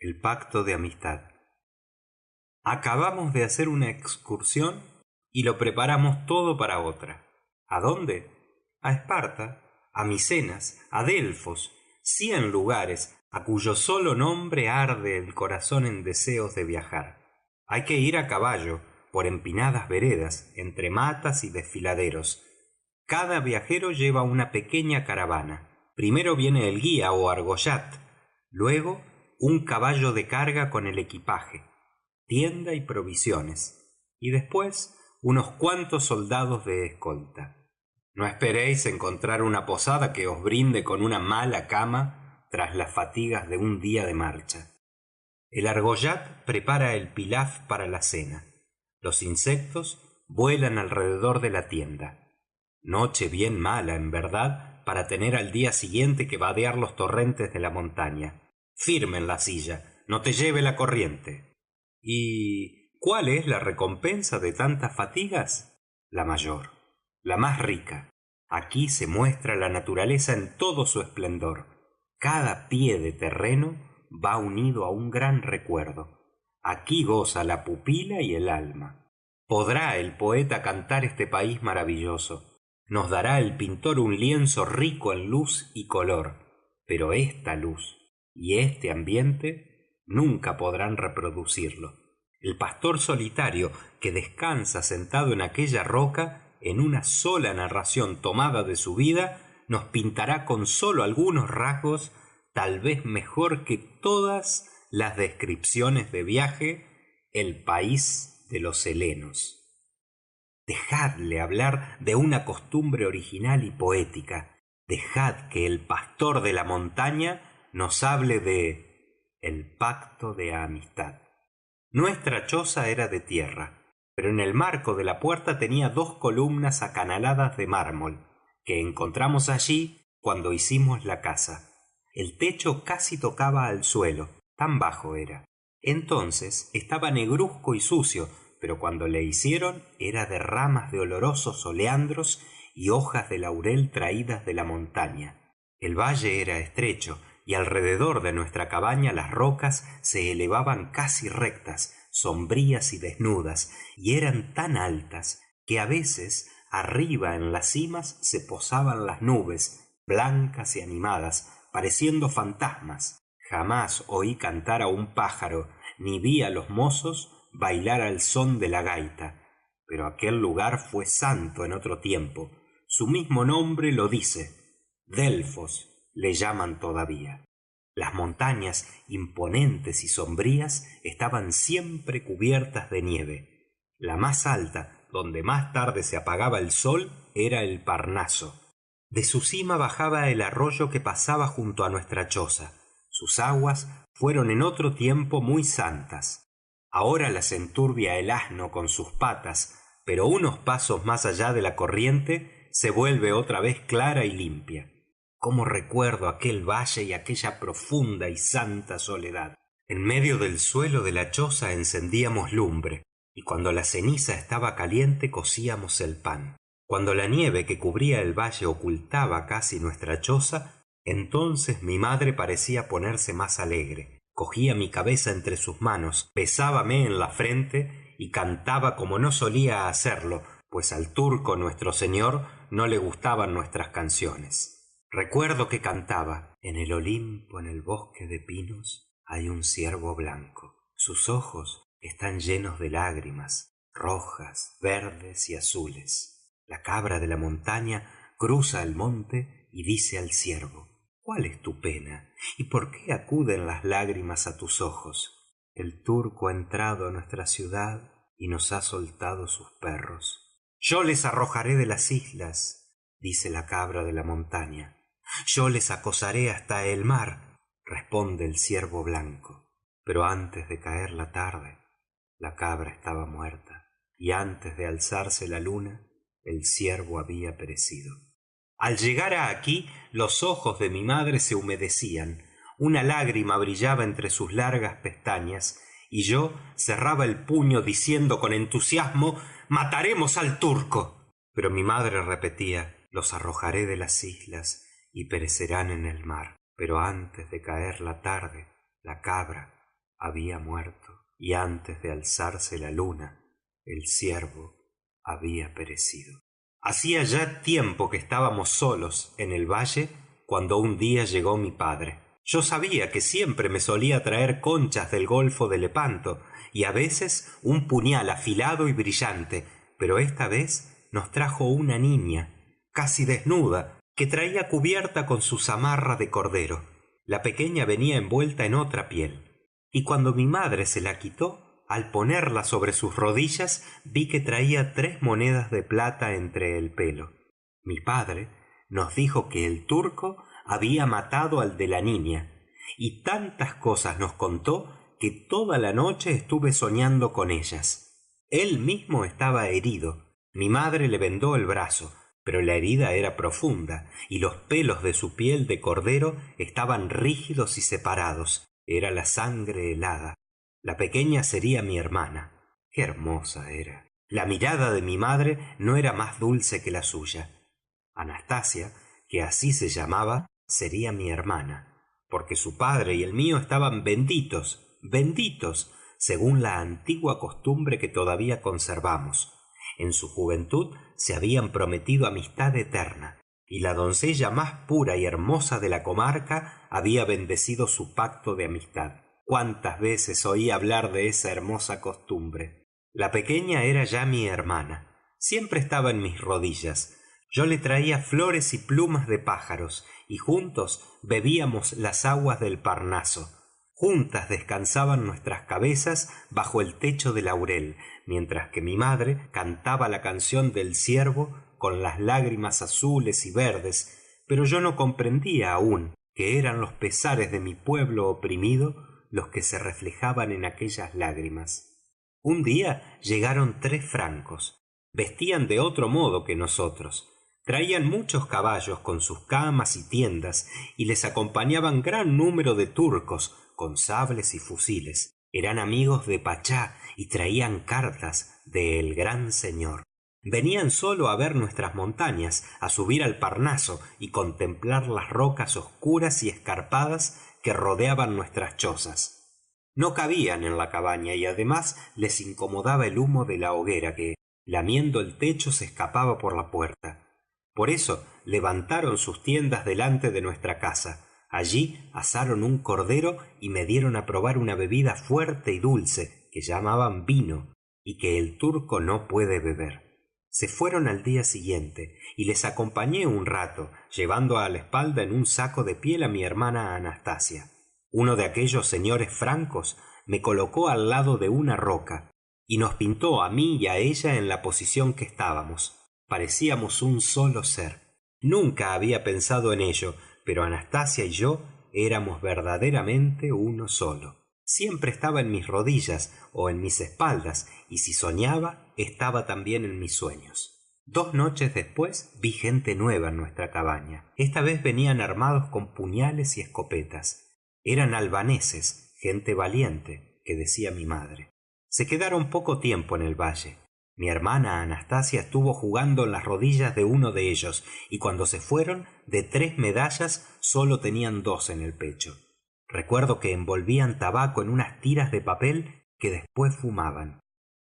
El pacto de amistad. Acabamos de hacer una excursión y lo preparamos todo para otra. ¿A dónde? A Esparta, a Micenas, a Delfos, 100 lugares a cuyo solo nombre arde el corazón en deseos de viajar. Hay que ir a caballo, por empinadas veredas, entre matas y desfiladeros. Cada viajero lleva una pequeña caravana. Primero viene el guía o argoyat, luego un caballo de carga con el equipaje, tienda y provisiones, y después unos cuantos soldados de escolta. No esperéis encontrar una posada que os brinde con una mala cama tras las fatigas de un día de marcha. El argoyat prepara el pilaf para la cena. Los insectos vuelan alrededor de la tienda. Noche bien mala, en verdad, para tener al día siguiente que vadear los torrentes de la montaña. Firme en la silla, no te lleve la corriente. ¿Y cuál es la recompensa de tantas fatigas? La mayor, la más rica. Aquí se muestra la naturaleza en todo su esplendor. Cada pie de terreno va unido a un gran recuerdo. Aquí goza la pupila y el alma. Podrá el poeta cantar este país maravilloso. Nos dará el pintor un lienzo rico en luz y color. Pero esta luz y este ambiente nunca podrán reproducirlo. El pastor solitario que descansa sentado en aquella roca, en una sola narración tomada de su vida, nos pintará con sólo algunos rasgos, tal vez mejor que todas las descripciones de viaje, el país de los helenos. Dejadle hablar de una costumbre original y poética. Dejad que el pastor de la montaña nos hable de el pacto de amistad. Nuestra choza era de tierra, pero en el marco de la puerta tenía 2 columnas acanaladas de mármol, que encontramos allí cuando hicimos la casa. El techo casi tocaba al suelo, tan bajo era. Entonces estaba negruzco y sucio, pero cuando le hicieron era de ramas de olorosos oleandros y hojas de laurel traídas de la montaña. El valle era estrecho, y alrededor de nuestra cabaña las rocas se elevaban casi rectas, sombrías y desnudas, y eran tan altas que a veces arriba en las cimas se posaban las nubes, blancas y animadas, pareciendo fantasmas. Jamás oí cantar a un pájaro, ni vi a los mozos bailar al son de la gaita, pero aquel lugar fue santo en otro tiempo. Su mismo nombre lo dice. Delfos le llaman todavía. Las montañas, imponentes y sombrías, estaban siempre cubiertas de nieve. La más alta, donde más tarde se apagaba el sol, era el Parnaso. De su cima bajaba el arroyo que pasaba junto a nuestra choza. Sus aguas fueron en otro tiempo muy santas. Ahora las enturbia el asno con sus patas, pero unos pasos más allá de la corriente se vuelve otra vez clara y limpia. Cómo recuerdo aquel valle y aquella profunda y santa soledad. En medio del suelo de la choza encendíamos lumbre, y cuando la ceniza estaba caliente cocíamos el pan. Cuando la nieve que cubría el valle ocultaba casi nuestra choza, entonces mi madre parecía ponerse más alegre. Cogía mi cabeza entre sus manos, besábame en la frente y cantaba como no solía hacerlo, pues al turco nuestro señor no le gustaban nuestras canciones. Recuerdo que cantaba: en el Olimpo, en el bosque de pinos, hay un ciervo blanco. Sus ojos están llenos de lágrimas, rojas, verdes y azules. La cabra de la montaña cruza el monte y dice al ciervo: ¿cuál es tu pena? ¿Y por qué acuden las lágrimas a tus ojos? El turco ha entrado a nuestra ciudad y nos ha soltado sus perros. Yo les arrojaré de las islas, dice la cabra de la montaña. Yo les acosaré hasta el mar, responde el ciervo blanco. Pero antes de caer la tarde, la cabra estaba muerta, y antes de alzarse la luna, el ciervo había perecido. Al llegar aquí, los ojos de mi madre se humedecían, una lágrima brillaba entre sus largas pestañas, y yo cerraba el puño diciendo con entusiasmo: «¡Mataremos al turco!». Pero mi madre repetía: «Los arrojaré de las islas y perecerán en el mar». Pero antes de caer la tarde, la cabra había muerto, y antes de alzarse la luna, el ciervo había perecido. Hacía ya tiempo que estábamos solos en el valle cuando un día llegó mi padre. Yo sabía que siempre me solía traer conchas del golfo de Lepanto y a veces un puñal afilado y brillante, pero esta vez nos trajo una niña, casi desnuda, que traía cubierta con su zamarra de cordero. La pequeña venía envuelta en otra piel, y cuando mi madre se la quitó, al ponerla sobre sus rodillas vi que traía 3 monedas de plata entre el pelo. Mi padre nos dijo que el turco había matado al de la niña, y tantas cosas nos contó que toda la noche estuve soñando con ellas. Él mismo estaba herido. Mi madre le vendó el brazo, pero la herida era profunda, y los pelos de su piel de cordero estaban rígidos y separados. Era la sangre helada. La pequeña sería mi hermana. Qué hermosa era. La mirada de mi madre no era más dulce que la suya. Anastasia, que así se llamaba, sería mi hermana, porque su padre y el mío estaban benditos, benditos, según la antigua costumbre que todavía conservamos. En su juventud se habían prometido amistad eterna, y la doncella más pura y hermosa de la comarca había bendecido su pacto de amistad. Cuántas veces oí hablar de esa hermosa costumbre. La pequeña era ya mi hermana. Siempre estaba en mis rodillas. Yo le traía flores y plumas de pájaros, y juntos bebíamos las aguas del Parnaso. Juntas descansaban nuestras cabezas bajo el techo de laurel, mientras que mi madre cantaba la canción del ciervo con las lágrimas azules y verdes, pero yo no comprendía aún que eran los pesares de mi pueblo oprimido los que se reflejaban en aquellas lágrimas. Un día llegaron 3 francos. Vestían de otro modo que nosotros. Traían muchos caballos con sus camas y tiendas, y les acompañaban gran número de turcos con sables y fusiles. Eran amigos de Pachá y traían cartas del gran señor. Venían solo a ver nuestras montañas, a subir al Parnaso y contemplar las rocas oscuras y escarpadas que rodeaban nuestras chozas. No cabían en la cabaña y además les incomodaba el humo de la hoguera que, lamiendo el techo, se escapaba por la puerta. Por eso levantaron sus tiendas delante de nuestra casa. Allí asaron un cordero y me dieron a probar una bebida fuerte y dulce que llamaban vino y que el turco no puede beber. Se fueron al día siguiente y les acompañé un rato, llevando a la espalda en un saco de piel a mi hermana Anastasia. Uno de aquellos señores francos me colocó al lado de una roca y nos pintó a mí y a ella en la posición que estábamos. Parecíamos un solo ser. Nunca había pensado en ello, pero Anastasia y yo éramos verdaderamente uno solo. Siempre estaba en mis rodillas o en mis espaldas, y si soñaba, estaba también en mis sueños. 2 noches después vi gente nueva en nuestra cabaña. Esta vez venían armados con puñales y escopetas. Eran albaneses, gente valiente, que decía mi madre. Se quedaron poco tiempo en el valle. Mi hermana Anastasia estuvo jugando en las rodillas de uno de ellos, y cuando se fueron, de 3 medallas solo tenían 2 en el pecho. Recuerdo que envolvían tabaco en unas tiras de papel que después fumaban.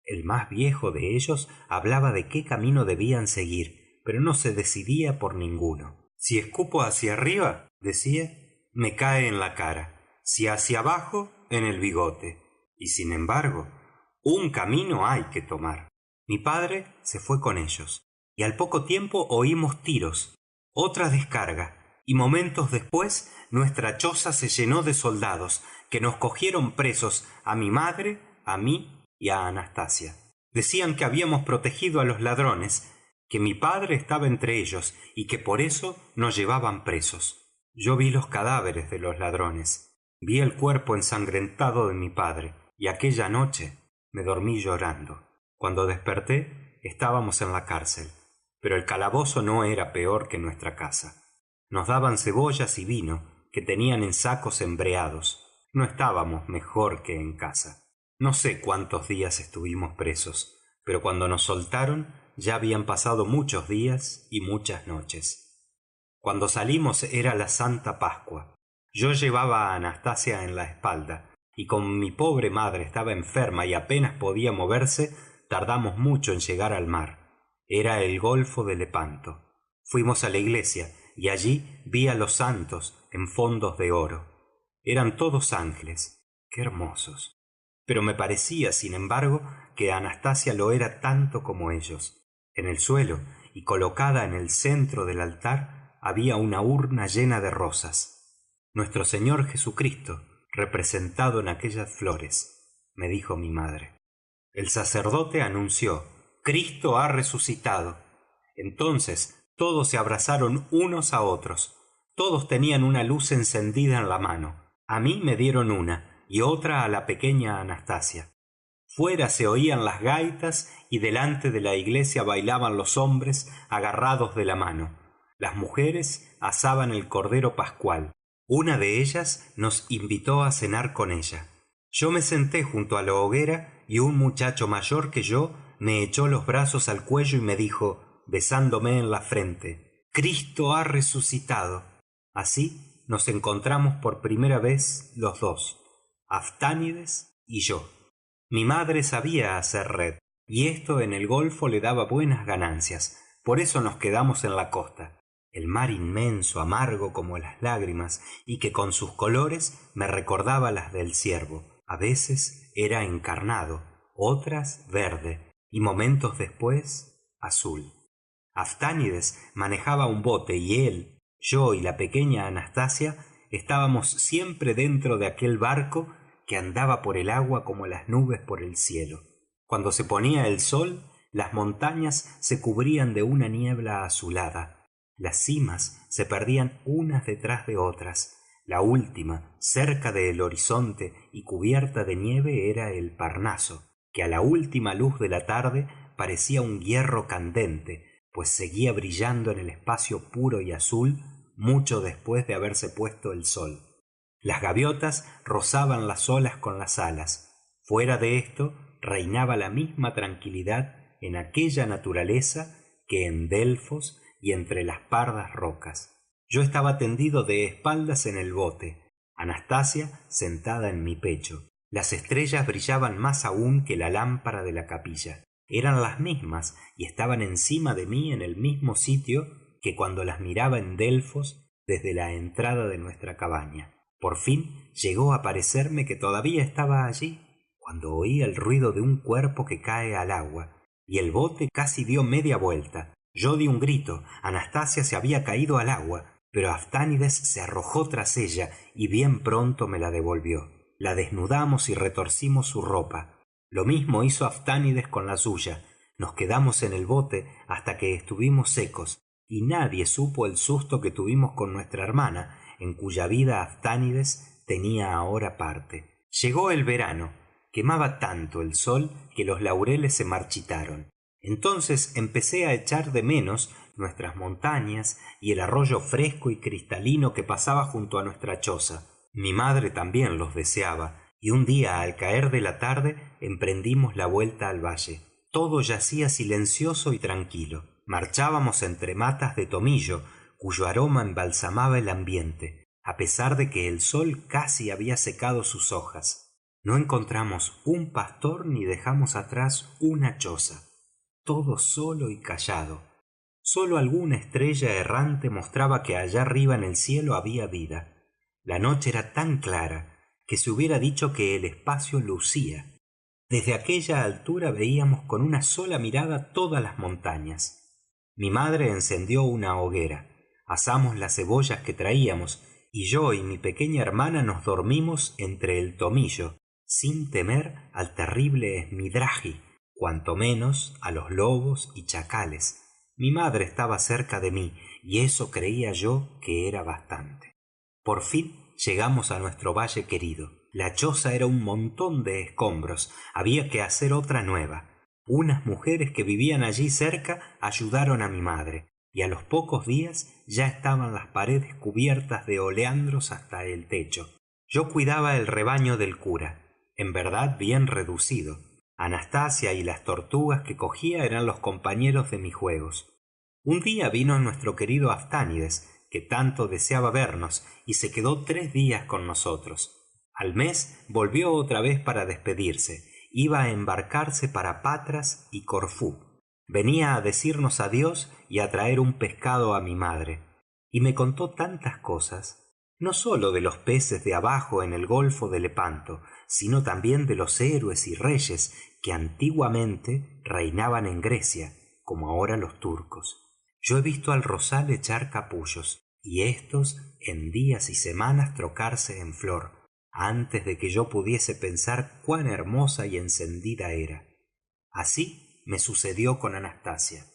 El más viejo de ellos hablaba de qué camino debían seguir, pero no se decidía por ninguno. Si escupo hacia arriba, decía, me cae en la cara; si hacia abajo, en el bigote. Y sin embargo, un camino hay que tomar. Mi padre se fue con ellos, y al poco tiempo oímos tiros, otra descarga, y momentos después nuestra choza se llenó de soldados que nos cogieron presos a mi madre, a mí y a Anastasia. Decían que habíamos protegido a los ladrones, que mi padre estaba entre ellos y que por eso nos llevaban presos. Yo vi los cadáveres de los ladrones, vi el cuerpo ensangrentado de mi padre, y aquella noche me dormí llorando. Cuando desperté estábamos en la cárcel, pero el calabozo no era peor que nuestra casa. Nos daban cebollas y vino que tenían en sacos embreados. No estábamos mejor que en casa. No sé cuántos días estuvimos presos, pero cuando nos soltaron ya habían pasado muchos días y muchas noches. Cuando salimos era la Santa Pascua. Yo llevaba a Anastasia en la espalda, y como mi pobre madre estaba enferma y apenas podía moverse, tardamos mucho en llegar al mar. Era el golfo de Lepanto. Fuimos a la iglesia y allí vi a los santos en fondos de oro. Eran todos ángeles. ¡Qué hermosos! Pero me parecía, sin embargo, que Anastasia lo era tanto como ellos. En el suelo, y colocada en el centro del altar, había una urna llena de rosas. Nuestro Señor Jesucristo, representado en aquellas flores, me dijo mi madre. El sacerdote anunció: Cristo ha resucitado. Entonces todos se abrazaron unos a otros. Todos tenían una luz encendida en la mano. A mí me dieron una y otra a la pequeña Anastasia. Fuera se oían las gaitas y delante de la iglesia bailaban los hombres agarrados de la mano. Las mujeres asaban el cordero pascual. Una de ellas nos invitó a cenar con ella. Yo me senté junto a la hoguera y un muchacho mayor que yo me echó los brazos al cuello y me dijo, besándome en la frente: Cristo ha resucitado. Así nos encontramos por primera vez los dos, Aftánides y yo. Mi madre sabía hacer red, y esto en el golfo le daba buenas ganancias. Por eso nos quedamos en la costa. El mar inmenso, amargo como las lágrimas, y que con sus colores me recordaba las del ciervo. A veces era encarnado, otras verde, y momentos después azul. Aftánides manejaba un bote y él, yo y la pequeña Anastasia estábamos siempre dentro de aquel barco que andaba por el agua como las nubes por el cielo. Cuando se ponía el sol, las montañas se cubrían de una niebla azulada. Las cimas se perdían unas detrás de otras. La última, cerca del horizonte y cubierta de nieve, era el Parnaso, que a la última luz de la tarde parecía un hierro candente, pues seguía brillando en el espacio puro y azul mucho después de haberse puesto el sol. Las gaviotas rozaban las olas con las alas. Fuera de esto reinaba la misma tranquilidad en aquella naturaleza que en Delfos y entre las pardas rocas. Yo estaba tendido de espaldas en el bote, Anastasia sentada en mi pecho. Las estrellas brillaban más aún que la lámpara de la capilla. Eran las mismas y estaban encima de mí en el mismo sitio que cuando las miraba en Delfos desde la entrada de nuestra cabaña. Por fin llegó a parecerme que todavía estaba allí, cuando oí el ruido de un cuerpo que cae al agua, y el bote casi dio media vuelta. Yo di un grito. Anastasia se había caído al agua, pero Aftánides se arrojó tras ella y bien pronto me la devolvió. La desnudamos y retorcimos su ropa. Lo mismo hizo Aftánides con la suya. Nos quedamos en el bote hasta que estuvimos secos, y nadie supo el susto que tuvimos con nuestra hermana, en cuya vida Aftánides tenía ahora parte. Llegó el verano. Quemaba tanto el sol que los laureles se marchitaron. Entonces empecé a echar de menos nuestras montañas y el arroyo fresco y cristalino que pasaba junto a nuestra choza. Mi madre también los deseaba, y un día al caer de la tarde emprendimos la vuelta al valle. Todo yacía silencioso y tranquilo. Marchábamos entre matas de tomillo, cuyo aroma embalsamaba el ambiente, a pesar de que el sol casi había secado sus hojas. No encontramos un pastor ni dejamos atrás una choza. Todo solo y callado. Solo alguna estrella errante mostraba que allá arriba en el cielo había vida. La noche era tan clara que se hubiera dicho que el espacio lucía. Desde aquella altura veíamos con una sola mirada todas las montañas. Mi madre encendió una hoguera, asamos las cebollas que traíamos, y yo y mi pequeña hermana nos dormimos entre el tomillo, sin temer al terrible esmidraji, cuanto menos a los lobos y chacales. Mi madre estaba cerca de mí, y eso creía yo que era bastante. Por fin llegamos a nuestro valle querido. La choza era un montón de escombros. Había que hacer otra nueva. Unas mujeres que vivían allí cerca ayudaron a mi madre, y a los pocos días ya estaban las paredes cubiertas de oleandros hasta el techo. Yo cuidaba el rebaño del cura, en verdad bien reducido. Anastasia y las tortugas que cogía eran los compañeros de mis juegos. Un día vino nuestro querido Aftánides, que tanto deseaba vernos, y se quedó 3 días con nosotros. Al mes volvió otra vez para despedirse. Iba a embarcarse para Patras y Corfú. Venía a decirnos adiós y a traer un pescado a mi madre. Y me contó tantas cosas, no sólo de los peces de abajo en el golfo de Lepanto, sino también de los héroes y reyes que antiguamente reinaban en Grecia, como ahora los turcos. Yo he visto al rosal echar capullos, y éstos en días y semanas trocarse en flor, antes de que yo pudiese pensar cuán hermosa y encendida era. Así me sucedió con Anastasia.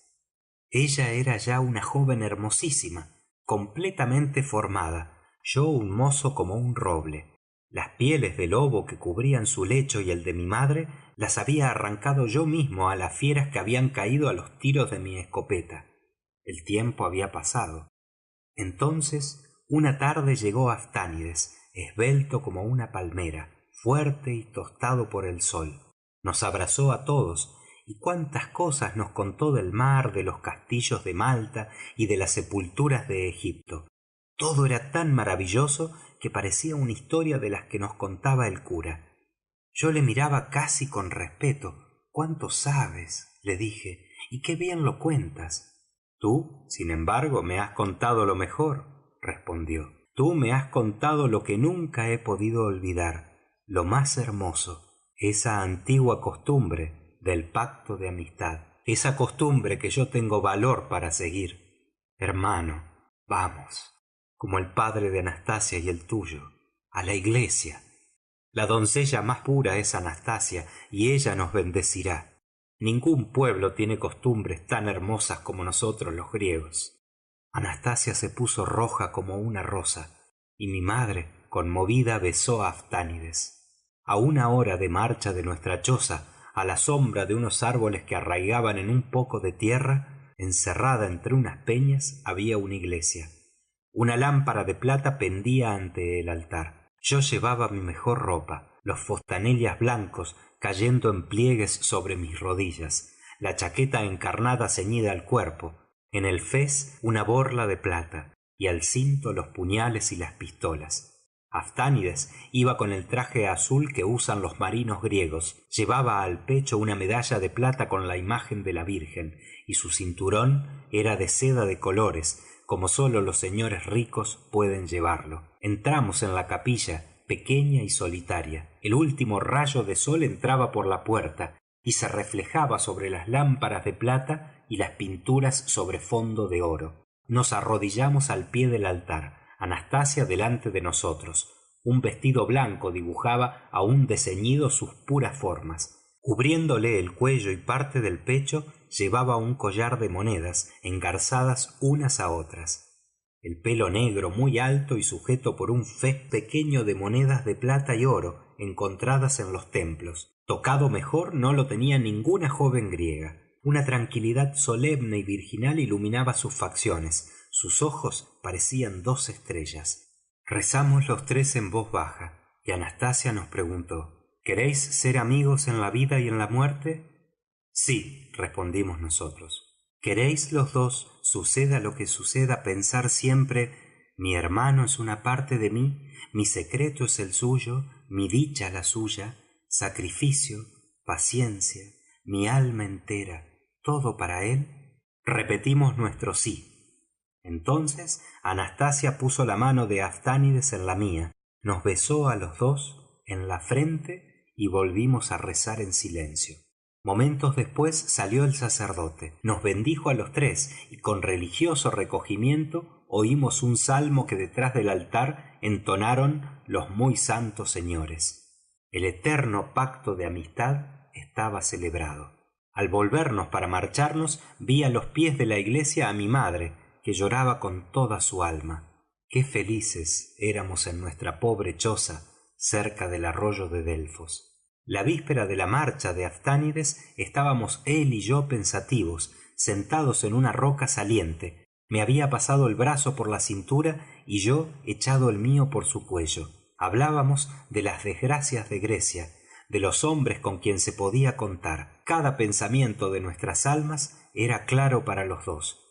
Ella era ya una joven hermosísima, completamente formada, yo un mozo como un roble. Las pieles de lobo que cubrían su lecho y el de mi madre las había arrancado yo mismo a las fieras que habían caído a los tiros de mi escopeta. El tiempo había pasado. Entonces una tarde llegó Aftánides, esbelto como una palmera, fuerte y tostado por el sol. Nos abrazó a todos, y cuántas cosas nos contó del mar, de los castillos de Malta y de las sepulturas de Egipto. Todo era tan maravilloso que parecía una historia de las que nos contaba el cura. Yo le miraba casi con respeto. «¿Cuánto sabes?», le dije, «y qué bien lo cuentas». «Tú, sin embargo, me has contado lo mejor», respondió. «Tú me has contado lo que nunca he podido olvidar, lo más hermoso, esa antigua costumbre del pacto de amistad, esa costumbre que yo tengo valor para seguir. Hermano, vamos, como el padre de Anastasia y el tuyo, a la iglesia. La doncella más pura es Anastasia, y ella nos bendecirá. Ningún pueblo tiene costumbres tan hermosas como nosotros los griegos». Anastasia se puso roja como una rosa, y mi madre, conmovida, besó a Aftánides. A una hora de marcha de nuestra choza, a la sombra de unos árboles que arraigaban en un poco de tierra, encerrada entre unas peñas, había una iglesia. Una lámpara de plata pendía ante el altar. Yo llevaba mi mejor ropa, los fostanellas blancos cayendo en pliegues sobre mis rodillas, la chaqueta encarnada ceñida al cuerpo, en el fez una borla de plata, y al cinto los puñales y las pistolas. Aftánides iba con el traje azul que usan los marinos griegos, llevaba al pecho una medalla de plata con la imagen de la Virgen, y su cinturón era de seda de colores, como sólo los señores ricos pueden llevarlo. Entramos en la capilla, pequeña y solitaria. El último rayo de sol entraba por la puerta y se reflejaba sobre las lámparas de plata y las pinturas sobre fondo de oro. Nos arrodillamos al pie del altar, Anastasia delante de nosotros. Un vestido blanco dibujaba aún desceñido sus puras formas. Cubriéndole el cuello y parte del pecho llevaba un collar de monedas engarzadas unas a otras. El pelo negro muy alto y sujeto por un fez pequeño de monedas de plata y oro encontradas en los templos. Tocado mejor no lo tenía ninguna joven griega. Una tranquilidad solemne y virginal iluminaba sus facciones. Sus ojos parecían dos estrellas. Rezamos los tres en voz baja, y Anastasia nos preguntó: «¿Queréis ser amigos en la vida y en la muerte?» «Sí», respondimos nosotros. «¿Queréis los dos, suceda lo que suceda, pensar siempre: mi hermano es una parte de mí, mi secreto es el suyo, mi dicha la suya, sacrificio, paciencia, mi alma entera, todo para él?» Repetimos nuestro sí. Entonces Anastasia puso la mano de Aftánides en la mía, nos besó a los dos en la frente y volvimos a rezar en silencio. Momentos después salió el sacerdote, nos bendijo a los tres y con religioso recogimiento oímos un salmo que detrás del altar entonaron los muy santos señores. El eterno pacto de amistad estaba celebrado. Al volvernos para marcharnos vi a los pies de la iglesia a mi madre, que lloraba con toda su alma. Qué felices éramos en nuestra pobre choza cerca del arroyo de Delfos. La víspera de la marcha de Aftánides estábamos él y yo pensativos, sentados en una roca saliente. Me había pasado el brazo por la cintura y yo echado el mío por su cuello. Hablábamos de las desgracias de Grecia, de los hombres con quien se podía contar. Cada pensamiento de nuestras almas era claro para los dos.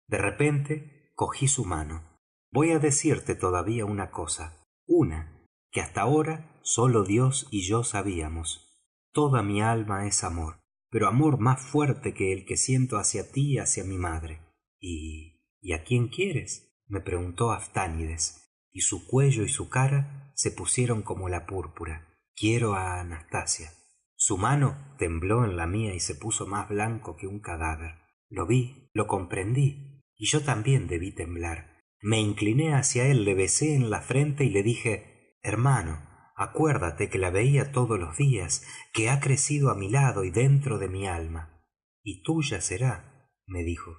De repente cogí su mano. «Voy a decirte todavía una cosa, una que hasta ahora sólo Dios y yo sabíamos. Toda mi alma es amor, pero amor más fuerte que el que siento hacia ti y hacia mi madre. ¿Y a quién quieres?, me preguntó Aphtanides, y su cuello y su cara se pusieron como la púrpura. Quiero a Anastasia. Su mano tembló en la mía y se puso más blanco que un cadáver. Lo vi, lo comprendí, y yo también debí temblar. Me incliné hacia él, le besé en la frente y le dije: hermano, acuérdate que la veía todos los días, que ha crecido a mi lado y dentro de mi alma. Y tuya será, me dijo.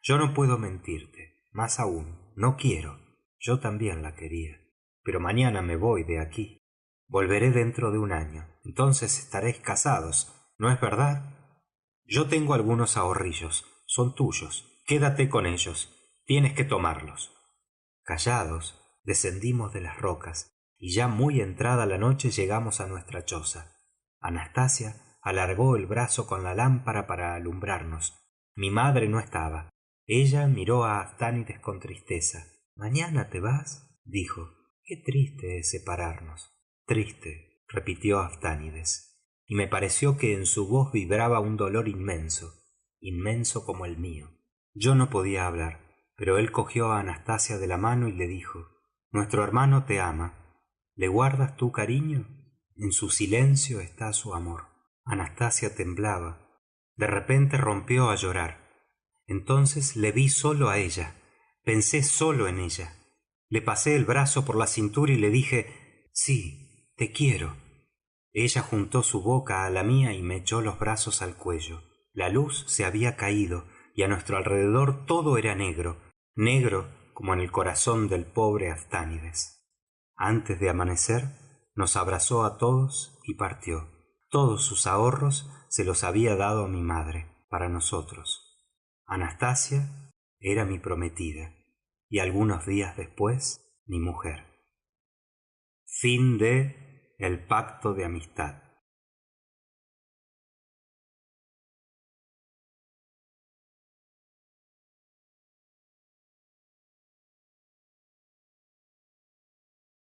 Yo no puedo mentirte, más aún, no quiero. Yo también la quería. Pero mañana me voy de aquí. Volveré dentro de un año. Entonces estaréis casados, ¿no es verdad? Yo tengo algunos ahorrillos. Son tuyos. Quédate con ellos. Tienes que tomarlos. Callados, descendimos de las rocas, y ya muy entrada la noche llegamos a nuestra choza. Anastasia alargó el brazo con la lámpara para alumbrarnos. Mi madre no estaba. Ella miró a Aphtanides con tristeza. ¿Mañana te vas?, dijo. Qué triste es separarnos. Triste, repitió Aphtanides, y me pareció que en su voz vibraba un dolor inmenso, inmenso como el mío. Yo no podía hablar, pero él cogió a Anastasia de la mano y le dijo: nuestro hermano te ama. ¿Le guardas tú cariño? En su silencio está su amor. Anastasia temblaba. De repente rompió a llorar. Entonces le vi solo a ella. Pensé solo en ella. Le pasé el brazo por la cintura y le dije: sí, te quiero. Ella juntó su boca a la mía y me echó los brazos al cuello. La luz se había caído y a nuestro alrededor todo era negro, negro como en el corazón del pobre Aphtanides. Antes de amanecer nos abrazó a todos y partió. Todos sus ahorros se los había dado a mi madre, para nosotros. Anastasia era mi prometida y algunos días después mi mujer. Fin de El pacto de amistad.